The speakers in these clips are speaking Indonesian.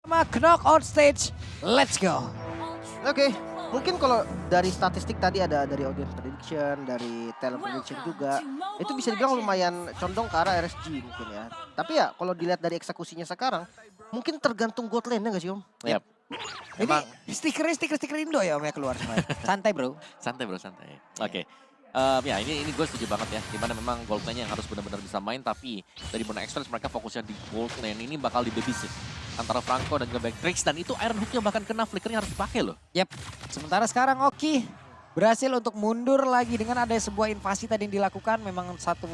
Sama Knock on stage, let's go. Oke, mungkin kalau dari statistik tadi ada dari audience prediction, dari talent prediction juga, itu bisa dibilang lumayan condong ke arah RSG mungkin ya. Tapi ya kalau dilihat dari eksekusinya sekarang, mungkin tergantung gold lane-nya nggak sih Om? Yap. Ini stiker Indo ya Om ya keluar semuanya. Santai bro. Santai bro, santai. Oke. Ya ini gue setuju banget ya. Dimana memang gold lane yang harus benar-benar bisa main. Tapi dari Burna Express mereka fokusnya di gold lane ini bakal dibabysit. Antara Franco dan juga Backtrix. Dan itu Iron Hook-nya bahkan kena flickernya harus dipakai loh. Yap. Sementara sekarang Oki berhasil untuk mundur lagi dengan ada sebuah invasi tadi yang dilakukan. Memang satu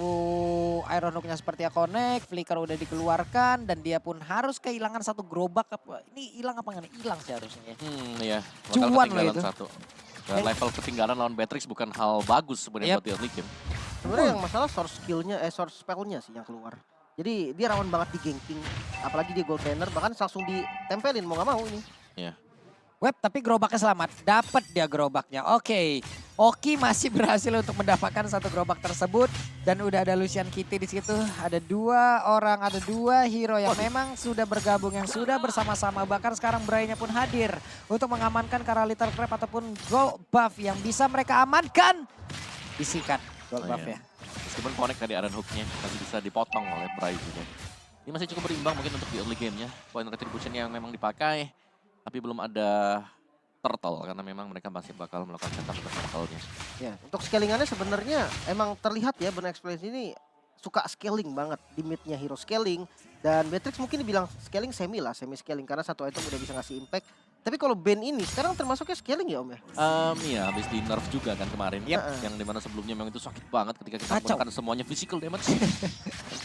Iron Hook-nya seperti connect, flicker udah dikeluarkan dan dia pun harus kehilangan satu gerobak. Ini hilang apa enggak nih? Hilang sih harusnya ya. Iya. Cuan loh itu. Satu. Dan level ketinggalan lawan Batrix bukan hal bagus sebenarnya buat di early game. Sebenarnya yang masalah source skill-nya, source spell-nya sih yang keluar. Jadi dia rawan banget di ganking, apalagi dia gold laner, bahkan langsung ditempelin mau nggak mau ini. Iya. Web tapi gerobaknya selamat, dapat dia gerobaknya. Oke, Oki masih berhasil untuk mendapatkan satu gerobak tersebut dan udah ada Lucian Kitty di situ. Ada dua hero yang memang sudah bergabung, yang sudah bersama-sama. Bahkan sekarang Bray-nya pun hadir untuk mengamankan Kara Little Crab ataupun gold buff yang bisa mereka amankan. Disikat gold buff ya. Meskipun connect dari Iron Hook-nya masih bisa dipotong oleh Bray juga. Ini masih cukup berimbang mungkin untuk di early game-nya. Point retribution yang memang dipakai. Tapi belum ada turtle karena memang mereka masih bakal melakukan setup untuk turtle-nya. Ya, untuk scalingannya sebenarnya emang terlihat ya Burna Express ini suka scaling banget. Di mid-nya hero scaling. Dan Batrix mungkin dibilang scaling semi scaling. Karena satu item udah bisa ngasih impact. Tapi kalau band ini sekarang termasuknya scaling ya Om ya? Iya habis di nerf juga kan kemarin. Yang dimana sebelumnya memang itu sakit banget ketika kita menggunakan semuanya physical damage.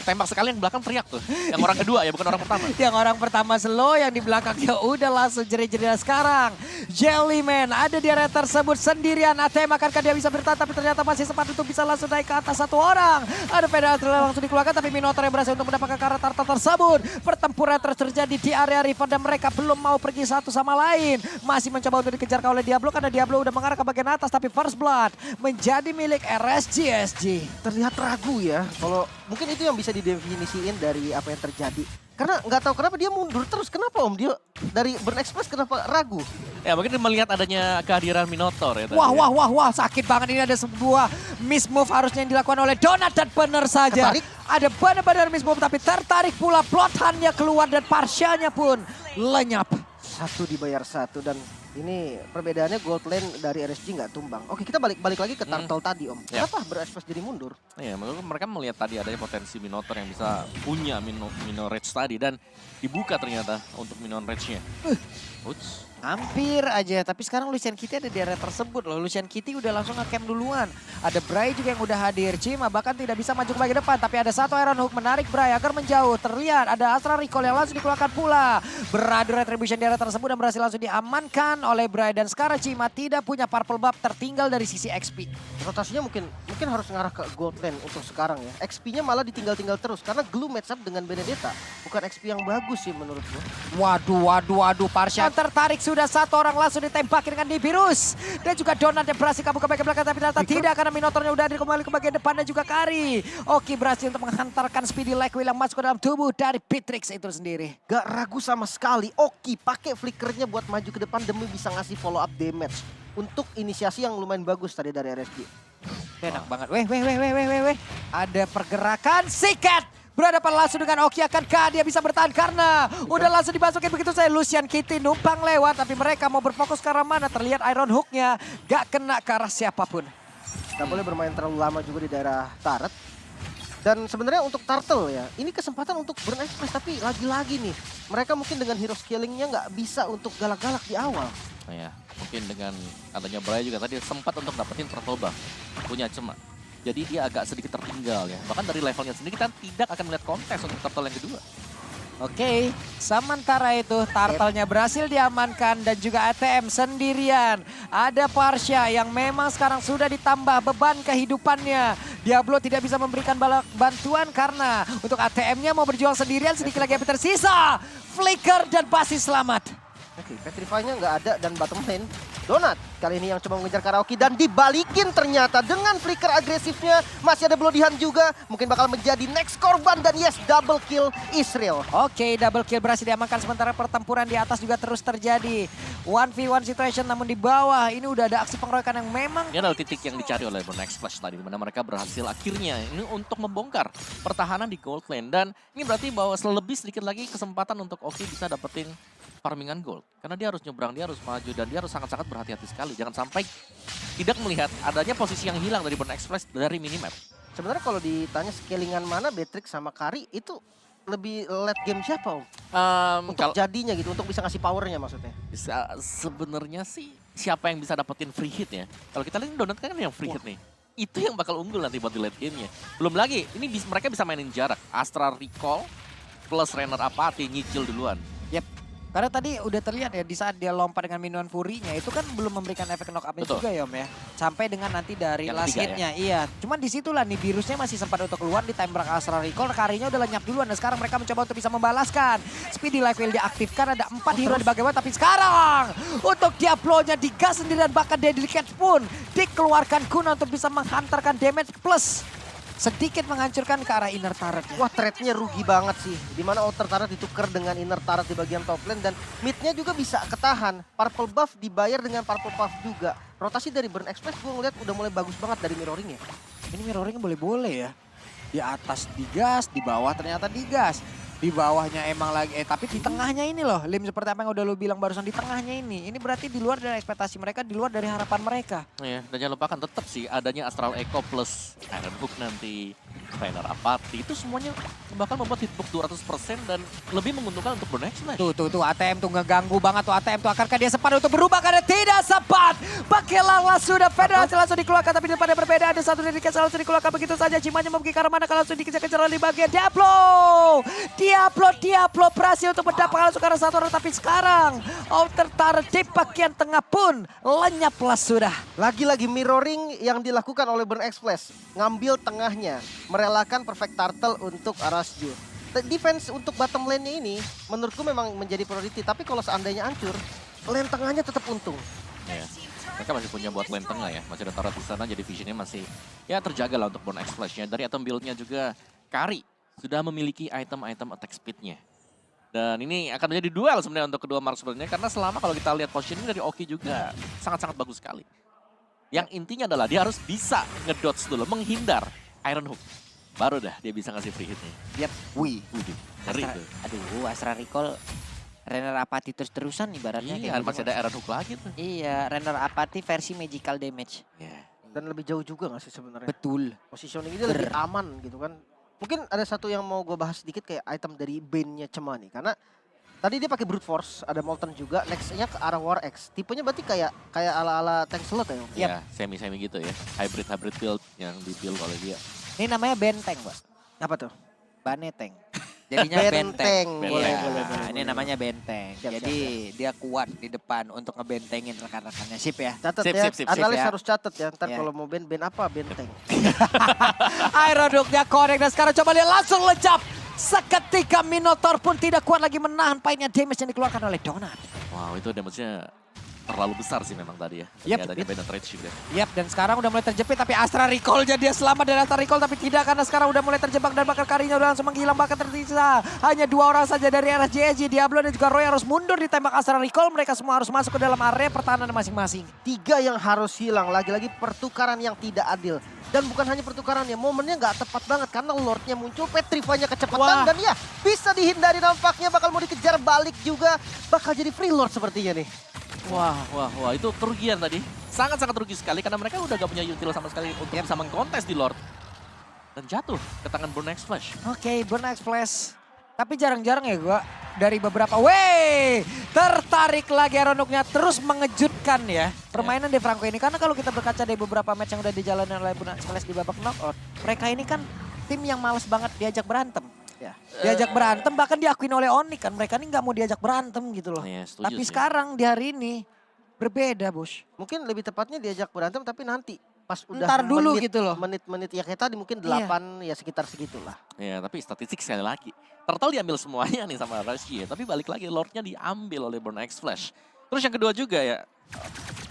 Tembak sekali yang belakang teriak tuh. Yang orang kedua ya bukan orang pertama. Yang orang pertama slow, yang di belakangnya udah langsung jerit-jerit sekarang. Jellyman ada di area tersebut sendirian. ATM akankah dia bisa bertahan tapi ternyata masih sempat untuk bisa langsung naik ke atas satu orang. Ada penalti langsung dikeluarkan tapi Minotaur yang berhasil untuk mendapatkan karat turtle tersebut. Pertempuran terus terjadi di area river dan mereka belum mau pergi satu sama lain. Masih mencoba untuk dikejar oleh Diablo karena Diablo udah mengarah ke bagian atas. Tapi First Blood menjadi milik RSGSG. Terlihat ragu ya. Kalau mungkin itu yang bisa didefinisiin dari apa yang terjadi. Karena nggak tahu kenapa dia mundur terus. Kenapa Om? Dia dari Burna Express kenapa ragu? Ya mungkin melihat adanya kehadiran Minotaur ya. Wah, sakit banget ini. Ada sebuah miss move harusnya yang dilakukan oleh Donat dan benar saja. Ketarik. Ada benar-benar miss move tapi tertarik pula. Bloodhound-nya keluar dan Parsianya pun lenyap. Satu dibayar satu dan ini perbedaannya gold lane dari RSG nggak tumbang. Oke, kita balik lagi ke turtle tadi Om. Kenapa Burna Express jadi mundur? Iya, menurut mereka melihat tadi adanya potensi Minotaur yang bisa punya Mino Rage tadi dan dibuka ternyata untuk Mino Rage-nya. Hampir aja, tapi sekarang Lucian Kitty ada di area tersebut loh. Lucian Kitty udah langsung nge-camp duluan. Ada Bray juga yang udah hadir. Cima bahkan tidak bisa maju ke bagian depan. Tapi ada satu Iron Hook menarik Bray agar menjauh. Terlihat ada Astra Recall yang langsung dikeluarkan pula. Beradu Retribution di area tersebut dan berhasil langsung diamankan oleh Bray. Dan sekarang Cima tidak punya purple buff tertinggal dari sisi XP. Rotasinya mungkin harus ngarah ke gold lane untuk sekarang ya. XP-nya malah ditinggal-tinggal terus. Karena Glue match up dengan Benedetta. Bukan XP yang bagus sih menurut gue. Waduh. Parsha tertarik sudah satu orang langsung ditembakin dengan Nibiru's. Dan juga Donat yang berhasil kabur ke bagian belakang tapi ternyata tidak karena Minotaurnya udah kembali ke bagian depan dan juga Kari. Oki berhasil untuk menghantarkan Speedy Blackwheel yang masuk ke dalam tubuh dari Batrix itu sendiri. Gak ragu sama sekali. Oki pakai flickernya buat maju ke depan demi bisa ngasih follow up damage. Untuk inisiasi yang lumayan bagus tadi dari RSG. Enak banget. Weh. Ada pergerakan sikat. Berhadapan langsung dengan Oki, akankah dia bisa bertahan karena udah langsung dimasukin begitu saja. Lucian Kitty numpang lewat tapi mereka mau berfokus ke arah mana. Terlihat Iron Hook-nya gak kena ke arah siapapun. Gak boleh bermain terlalu lama juga di daerah turret. Dan sebenarnya untuk turtle ya, ini kesempatan untuk Burna Express tapi lagi-lagi nih. Mereka mungkin dengan hero skillingnya nggak bisa untuk galak-galak di awal. Ya, mungkin dengan adanya Bray juga tadi sempat untuk dapetin turtle buff. Punya Cema. Jadi dia agak sedikit tertinggal ya. Bahkan dari levelnya sendiri kita tidak akan melihat kontes untuk turtle yang kedua. Oke, sementara itu turtle-nya berhasil diamankan dan juga ATM sendirian. Ada Parsha yang memang sekarang sudah ditambah beban kehidupannya. Diablo tidak bisa memberikan bantuan karena untuk ATM-nya mau berjuang sendirian, sedikit lagi yang tersisa. Flicker dan pasti selamat. Oke, Petrify-nya nggak ada dan bottom lane Donat. Kali ini yang coba mengejar Karaoke dan dibalikin ternyata dengan flicker agresifnya. Masih ada Bloodihan juga. Mungkin bakal menjadi next korban dan yes, double kill Israel. Oke, double kill berhasil diamankan sementara pertempuran di atas juga terus terjadi. 1v1 situation namun di bawah ini udah ada aksi pengeroyokan yang memang Ini adalah titik yang dicari oleh Burn Flash tadi, dimana mereka berhasil akhirnya ini untuk membongkar pertahanan di gold lane. Dan ini berarti bahwa lebih sedikit lagi kesempatan untuk Oki bisa dapetin farmingan gold. Karena dia harus nyebrang, dia harus maju, dan dia harus sangat-sangat berhati-hati sekali. Jangan sampai tidak melihat adanya posisi yang hilang dari Burn Flash dari minimap. Sebenarnya kalau ditanya scalingan mana Beatrix sama Kari itu lebih late game siapa Om? Untuk jadinya gitu, untuk bisa ngasih powernya maksudnya. Sebenarnya sih siapa yang bisa dapetin free hit ya. Kalau kita lihat Donut kan yang free hit nih. Itu yang bakal unggul nanti buat di late game-nya. Belum lagi, ini mereka bisa mainin jarak. Astral Recall plus Renner Apathy nyicil duluan. karena tadi udah terlihat ya di saat dia lompat dengan minuman Fury-nya itu kan belum memberikan efek knock up-nya juga ya Om ya. Sampai dengan nanti dari Yang last ketiga, hit-nya. Iya, cuman disitulah nih virusnya masih sempat untuk keluar di tembak Astral Recall. Karinya udah lenyap duluan dan sekarang mereka mencoba untuk bisa membalaskan. Speedy Life Wheel diaktifkan, ada 4 hero di bawah tapi sekarang untuk Diablo-nya digas sendiri dan bahkan Deadly Catch pun dikeluarkan guna untuk bisa menghantarkan damage plus sedikit menghancurkan ke arah inner turret-nya. Wah, trade-nya rugi banget sih. Dimana outer turret ditukar dengan inner turret di bagian top lane dan mid-nya juga bisa ketahan. Purple buff dibayar dengan purple buff juga. Rotasi dari Burn Express gue ngeliat udah mulai bagus banget dari mirroring-nya. Ini mirroring boleh-boleh ya. Di atas digas, di bawah ternyata digas. Di bawahnya emang lagi, tapi di tengahnya ini loh. Lim seperti apa yang udah lu bilang barusan di tengahnya ini. Ini berarti di luar dari ekspektasi mereka, di luar dari harapan mereka. Iya, dan jangan lupakan tetap sih adanya Astral Echo plus Iron Hook nanti. Trainer Apathy, itu semuanya bahkan membuat hitbox 200% dan lebih menguntungkan untuk Burn Flash. Tuh ATM tuh ngeganggu banget tuh ATM tuh. Akankah dia sempat untuk berubah? Karena tidak sempat. Pakai Lala sudah Federasi langsung dikeluarkan tapi depannya berbeda. Ada satu dari Dikes langsung dikeluarkan begitu saja. Cimanya mau pergi ke arah mana kalau langsung dikejar-kejar di bagian Diablo berhasil untuk mendapatkan langsung ke arah satu orang. Tapi sekarang outer turret di bagian tengah pun lenyaplah sudah. Lagi-lagi mirroring yang dilakukan oleh Burn Express. Ngambil tengahnya. Merelakan Perfect Turtle untuk Arasjo. Defense untuk bottom lane-nya ini menurutku memang menjadi priority. Tapi kalau seandainya hancur, lane tengahnya tetap untung. Ya, mereka masih punya buat lane tengah ya. Masih ada turret di sana jadi visionnya masih ya terjaga lah untuk Burn Flash-nya. Dari item build-nya juga Kari sudah memiliki item-item attack speed-nya. Dan ini akan menjadi duel sebenarnya untuk kedua marksman-nya. Karena selama kalau kita lihat positioning dari Oki juga sangat-sangat bagus sekali. Yang intinya adalah dia harus bisa ngedodge dulu, menghindar Iron Hook. Baru dah dia bisa ngasih free hit-nya. Yap, wih. Ngeri tuh. Aduh, Astral Recall Renner Apathy terus-terusan ibaratnya. Iya, masih ada Iron Hook lagi tuh. Iya, Renner Apathy versi magical damage. Yeah. Dan lebih jauh juga gak sih sebenarnya? Betul. Positioning ini lebih aman gitu kan. Mungkin ada satu yang mau gue bahas sedikit kayak item dari Bane-nya Cema nih. Karena tadi dia pakai Brute Force, ada Molten juga. Next-nya ke arah War X. Tipenya berarti kayak ala-ala tank slot ya? Iya, semi-semi gitu ya. Hybrid build yang di-build oleh dia. Ini namanya benteng, Mbak. Apa tuh? Baneteng. Jadinya benteng. Benteng. Boleh, Iya. boleh. boleh, Ini boleh. namanya benteng. Siap, Jadi dia kuat di depan untuk ngebentengin rekan-rekannya. Sip ya. Catat Sip, ya, sip, sip, analis sip ya. harus catat ya. Ntar Ya. kalau mau band apa? Benteng. Iron Hook-nya korek dan sekarang coba dia langsung lencap. Seketika Minotaur pun tidak kuat lagi menahan painnya damage yang dikeluarkan oleh Donut. Wow, itu damage-nya terlalu besar sih memang tadi ya. Yep, Adanya Bane Rage juga. Yap, dan sekarang udah mulai terjepit tapi Astral Recall-nya dia selamat dari Astral Recall tapi tidak karena sekarang udah mulai terjebak dan bakal Karinya udah langsung menghilang bahkan tersisa. Hanya 2 orang saja dari RSJSG, Diablo dan juga Roy harus mundur ditembak Astral Recall. Mereka semua harus masuk ke dalam area pertahanan masing-masing. 3 yang harus hilang. Lagi-lagi pertukaran yang tidak adil. Dan bukan hanya pertukarannya, momennya nggak tepat banget karena Lordnya muncul, Petrify-nya kecepatan. Wah. Dan ya bisa dihindari nampaknya, bakal mau dikejar balik juga. Bakal jadi free Lord sepertinya nih. Wah, itu kerugian tadi. Sangat-sangat rugi sekali karena mereka udah gak punya util sama sekali untuk bisa mengkontes di Lord. Dan jatuh ke tangan Burn Flash. Oke, Burn Flash. Tapi jarang-jarang ya gua dari beberapa. Tertarik lagi Iron Hook-nya terus mengejutkan ya. Permainan De Franco ini. Karena kalau kita berkaca dari beberapa match yang udah dijalani oleh Burn Flash di babak knockout. Mereka ini kan tim yang males banget diajak berantem. Ya. Diajak berantem bahkan diakuin oleh Onyx kan. Mereka ini nggak mau diajak berantem gitu loh. Iya, setuju Tapi sih. sekarang di hari ini berbeda bos. Mungkin lebih tepatnya diajak berantem tapi nanti. Pas udah Ntar dulu gitu loh. Menit-menit ya kayak tadi mungkin 8 ya sekitar segitulah. Ya, tapi statistik sekali lagi. Turtle diambil semuanya nih sama Rashi ya. Tapi balik lagi Lordnya diambil oleh Burn Flash. Terus yang kedua juga ya,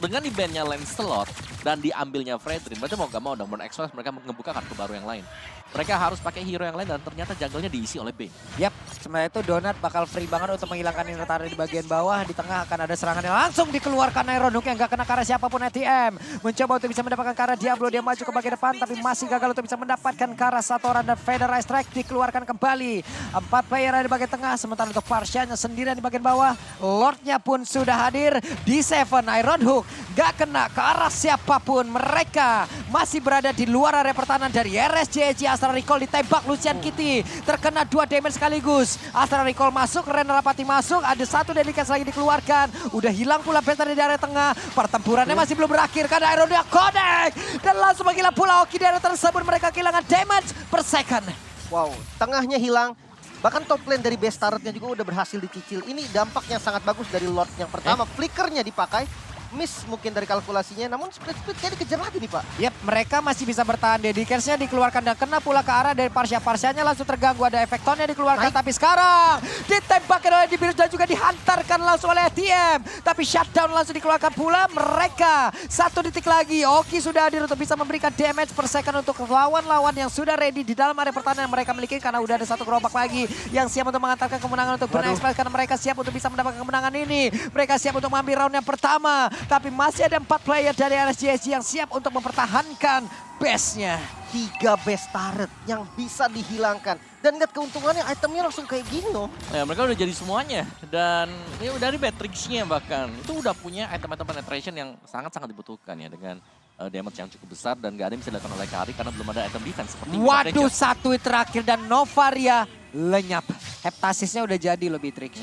dengan di-ban-nya Lancelot dan diambilnya Fredrin, berarti mau gak mau dong Burn Express mereka ngebuka kartu baru yang lain. Mereka harus pakai hero yang lain dan ternyata jungle-nya diisi oleh Bane. Yap, sementara itu Donat bakal free banget untuk menghilangkan Innertara di bagian bawah. Di tengah akan ada serangan yang langsung dikeluarkan Iron Hook yang gak kena ke arah siapapun ATM. Mencoba untuk bisa mendapatkan ke arah Diablo, dia maju ke bagian depan tapi masih gagal untuk bisa mendapatkan ke arah satu orang dan Feather Ice Strike dikeluarkan kembali. 4 player ada di bagian tengah, sementara untuk Parsianya sendirian di bagian bawah. Lordnya pun sudah hadir di Seven. Iron Hook gak kena ke arah siapapun. Mereka masih berada di luar area pertahanan dari RSJJ. Astral Recall ditembak Lucian Kitty. Terkena 2 damage sekaligus. Astral Recall masuk, Ren Rapati masuk. Ada 1 Delicate lagi dikeluarkan. Udah hilang pula Bester di area tengah. Pertempurannya masih belum berakhir karena Iron Hook connect. Dan langsung menggila pula Oki di area tersebut. Mereka kehilangan damage per second. Wow, tengahnya hilang. Bahkan top lane dari base turretnya juga udah berhasil dicicil. Ini dampaknya sangat bagus dari Lord yang pertama. Flickernya dipakai. Miss mungkin dari kalkulasinya, namun split kayak dikejar lagi nih Pak. Yap, mereka masih bisa bertahan. Dedicatesnya dikeluarkan dan kena pula ke arah dari Parsia-Parsianya langsung terganggu. Ada efektonnya dikeluarkan, tapi sekarang ditembakkan oleh Dibirus dan juga dihantarkan langsung oleh TM. Tapi shutdown langsung dikeluarkan pula mereka. 1 detik lagi, Oki sudah hadir untuk bisa memberikan damage per second untuk lawan-lawan yang sudah ready di dalam area pertahanan yang mereka miliki. Karena udah ada 1 gerobak lagi yang siap untuk mengantarkan kemenangan untuk Burn Express. Karena mereka siap untuk bisa mendapatkan kemenangan ini. Mereka siap untuk mengambil round yang pertama. Tapi masih ada 4 player dari RSJSG yang siap untuk mempertahankan base-nya. 3 base turret yang bisa dihilangkan. Dan lihat keuntungannya, itemnya langsung kayak gini loh. Ya, mereka udah jadi semuanya. Dan ya dari Batrix-nya bahkan. Itu udah punya item-item penetration yang sangat-sangat dibutuhkan ya. Dengan damage yang cukup besar dan gak ada yang bisa dilakukan oleh Kari karena belum ada item defense. Seperti Waduh, 1 hit terakhir dan Novaria lenyap. Heptasisnya udah jadi loh Beatrix.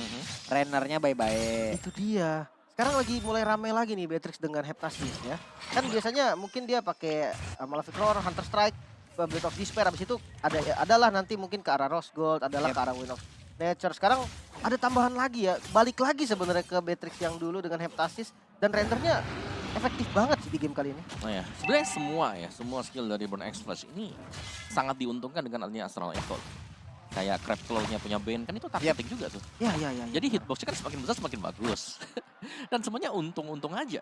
Rennernya bye-bye. Itu dia. Sekarang lagi mulai rame lagi nih Beatrix dengan Heptasis ya. Kan biasanya mungkin dia pakai Malefic Roar, Hunter Strike, Blade of Despair. Abis itu adalah nanti mungkin ke arah Rose Gold, adalah ke arah Wind of Nature. Sekarang ada tambahan lagi ya. Balik lagi sebenarnya ke Beatrix yang dulu dengan Heptasis. Dan rendernya efektif banget sih di game kali ini. Oh ya, sebenarnya semua skill dari Burn Express ini sangat diuntungkan dengan adanya Astral Echo. Kayak Crab Claw-nya punya Bane, kan itu targeting juga tuh. Iya. Jadi hitbox-nya kan semakin besar semakin bagus. Dan semuanya untung-untung aja.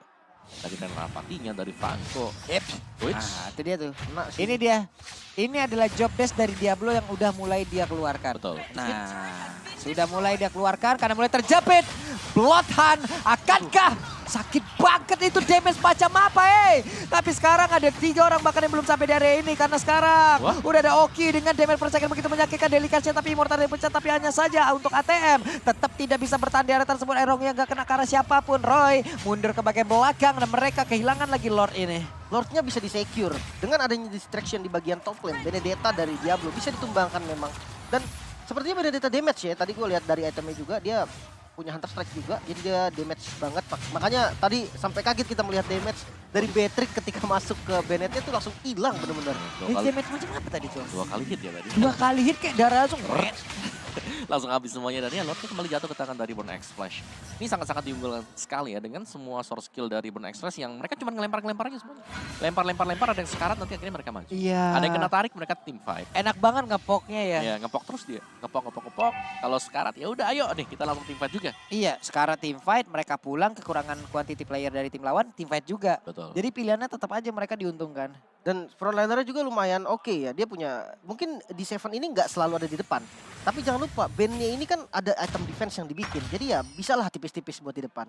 Dari Ren Rapatinya, dari Franco. Nah, itu dia tuh. Kena sih. Ini dia. Ini adalah job desk dari Diablo yang udah mulai dia keluarkan. Betul. Nah, sudah mulai dia keluarkan karena mulai terjepit. Bloodhound, akankah sakit banget itu damage macam apa Tapi sekarang ada 3 orang bahkan yang belum sampai di area ini. Karena sekarang udah ada Oki dengan damage per second begitu menyakitkan Delicatesnya. Tapi Immortal dipecat, tapi hanya saja untuk ATM. Tetap tidak bisa bertahan di area tersebut. Erong yang gak kena ke arah siapapun. Roy mundur ke bagian belakang dan mereka kehilangan lagi Lord ini. Lordnya bisa di-secure. Dengan adanya distraction di bagian top lane, Benedetta dari Diablo bisa ditumbangkan memang. Dan sepertinya Benedetta damage ya. Tadi gue lihat dari itemnya juga, dia punya Hunter Strike juga, jadi dia damage banget. Makanya tadi sampai kaget kita melihat damage dari Beatrix ketika masuk ke Benedetta itu langsung hilang bener-bener. Damage macam apa tadi tuh? 2 kali hit ya tadi. 2 kali hit kayak darah langsung. Langsung habis semuanya dan ya Lordnya kembali jatuh ke tangan dari Burn Express. Ini sangat-sangat diunggulkan sekali ya dengan semua source skill dari Burn Express yang mereka cuma ngelempar-ngelempar aja semuanya. Lempar, ada yang sekarat nanti akhirnya mereka maju. Iya. Ada yang kena tarik mereka team fight. Enak banget ngepoknya ya. Ya ngepok terus dia. Ngepok. Kalau sekarat ya udah ayo nih kita langsung team fight juga. Iya, sekarang team fight, mereka pulang kekurangan quantity player dari tim lawan, team fight juga. Betul. Jadi pilihannya tetap aja mereka diuntungkan. Dan frontlinernya juga lumayan oke ya. Dia punya, mungkin di Seven ini nggak selalu ada di depan. Tapi jangan lupa, bandnya ini kan ada item defense yang dibikin. Jadi ya bisalah tipis-tipis buat di depan.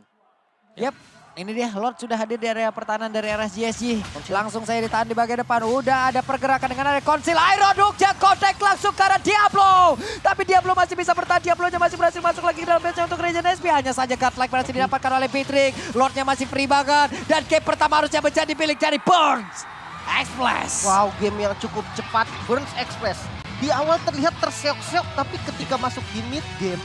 Yap, ini dia Lord sudah hadir di area pertahanan dari RSJSG. Langsung saya ditahan di bagian depan. Udah ada pergerakan dengan area konsil. Iron Hook yang kontak langsung ke arah Diablo. Tapi Diablo masih bisa bertahan. Diablo-nya masih berhasil masuk lagi ke dalam base untuk Regen SP. Hanya saja godlike berhasil didapatkan oleh Beatrix. Lordnya masih free banget. Dan game pertama harusnya menjadi milik dari Burns Express. Wow, game yang cukup cepat. Burns Express. Di awal terlihat terseok-seok, tapi ketika masuk di mid game,